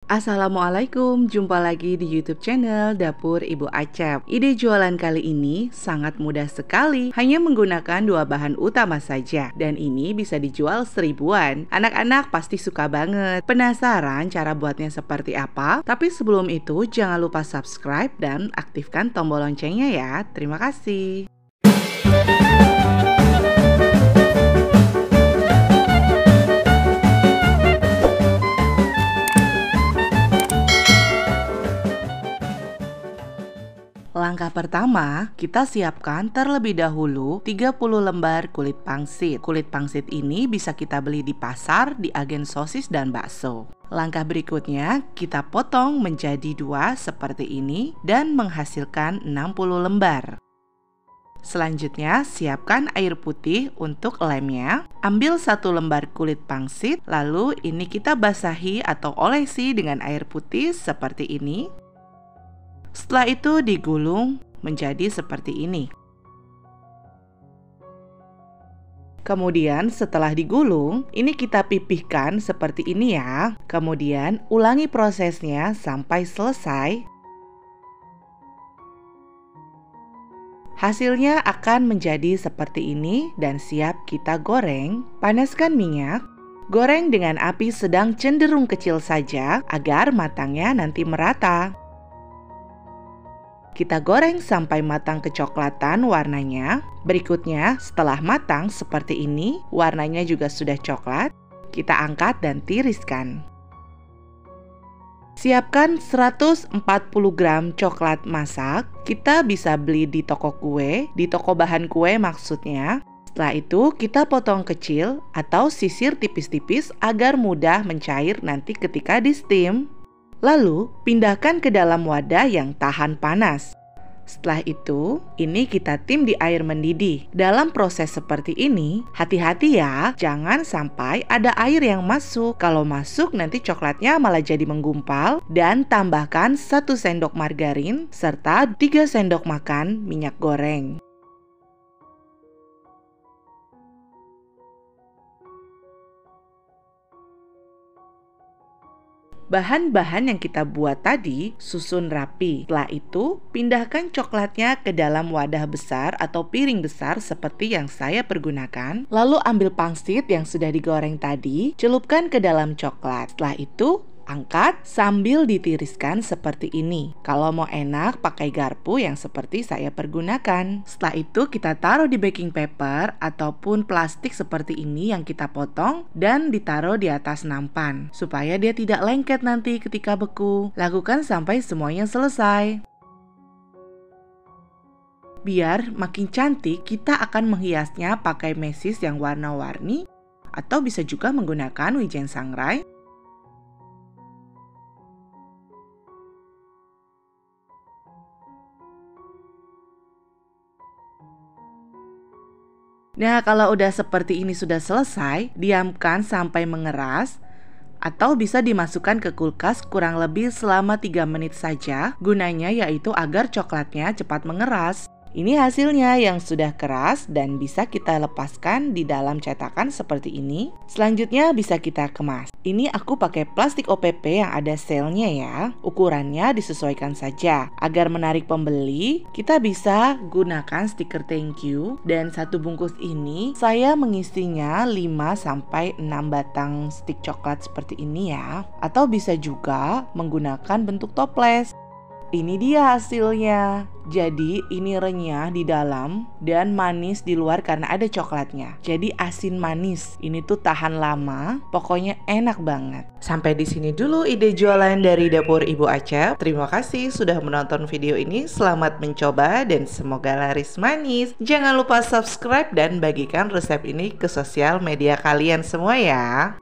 Assalamualaikum, jumpa lagi di YouTube channel Dapur Ibu Acep. Ide jualan kali ini sangat mudah sekali, hanya menggunakan 2 bahan utama saja. Dan ini bisa dijual 1000-an. Anak-anak pasti suka banget. Penasaran cara buatnya seperti apa? Tapi sebelum itu jangan lupa subscribe dan aktifkan tombol loncengnya ya. Terima kasih. Langkah pertama, kita siapkan terlebih dahulu 30 lembar kulit pangsit. Kulit pangsit ini bisa kita beli di pasar, di agen sosis dan bakso. Langkah berikutnya, kita potong menjadi 2 seperti ini dan menghasilkan 60 lembar. Selanjutnya, siapkan air putih untuk lemnya. Ambil 1 lembar kulit pangsit, lalu ini kita basahi atau olesi dengan air putih seperti ini. Setelah itu digulung menjadi seperti ini. Kemudian setelah digulung, ini kita pipihkan seperti ini ya. Kemudian ulangi prosesnya sampai selesai. Hasilnya akan menjadi seperti ini dan siap kita goreng. Panaskan minyak. Goreng dengan api sedang cenderung kecil saja agar matangnya nanti merata. Kita goreng sampai matang kecoklatan warnanya. Berikutnya, setelah matang seperti ini, warnanya juga sudah coklat, kita angkat dan tiriskan. Siapkan 140 gram coklat masak. Kita bisa beli di toko kue, di toko bahan kue maksudnya. Setelah itu, kita potong kecil atau sisir tipis-tipis agar mudah mencair nanti ketika di steam. Lalu, pindahkan ke dalam wadah yang tahan panas. Setelah itu, ini kita tim di air mendidih. Dalam proses seperti ini, hati-hati ya, jangan sampai ada air yang masuk. Kalau masuk, nanti coklatnya malah jadi menggumpal. Dan tambahkan 1 sendok margarin serta 3 sendok makan minyak goreng. Bahan-bahan yang kita buat tadi susun rapi. Setelah itu, pindahkan coklatnya ke dalam wadah besar atau piring besar seperti yang saya pergunakan. Lalu ambil pangsit yang sudah digoreng tadi, celupkan ke dalam coklat. Setelah itu, angkat sambil ditiriskan seperti ini. Kalau mau enak, pakai garpu yang seperti saya pergunakan. Setelah itu kita taruh di baking paper ataupun plastik seperti ini yang kita potong dan ditaruh di atas nampan supaya dia tidak lengket nanti ketika beku. Lakukan sampai semuanya selesai. Biar makin cantik, kita akan menghiasnya pakai mesis yang warna-warni atau bisa juga menggunakan wijen sangrai. Nah, kalau udah seperti ini sudah selesai, diamkan sampai mengeras atau bisa dimasukkan ke kulkas kurang lebih selama 3 menit saja. Gunanya yaitu agar coklatnya cepat mengeras. Ini hasilnya yang sudah keras dan bisa kita lepaskan di dalam cetakan seperti ini. Selanjutnya bisa kita kemas. Ini aku pakai plastik OPP yang ada selnya ya. Ukurannya disesuaikan saja. Agar menarik pembeli, kita bisa gunakan stiker thank you. Dan 1 bungkus ini saya mengisinya 5-6 batang stik coklat seperti ini ya. Atau bisa juga menggunakan bentuk toples. Ini dia hasilnya. Jadi ini renyah di dalam dan manis di luar karena ada coklatnya. Jadi asin manis. Ini tuh tahan lama. Pokoknya enak banget. Sampai di sini dulu ide jualan dari Dapur Ibu Acep. Terima kasih sudah menonton video ini. Selamat mencoba dan semoga laris manis. Jangan lupa subscribe dan bagikan resep ini ke sosial media kalian semua ya.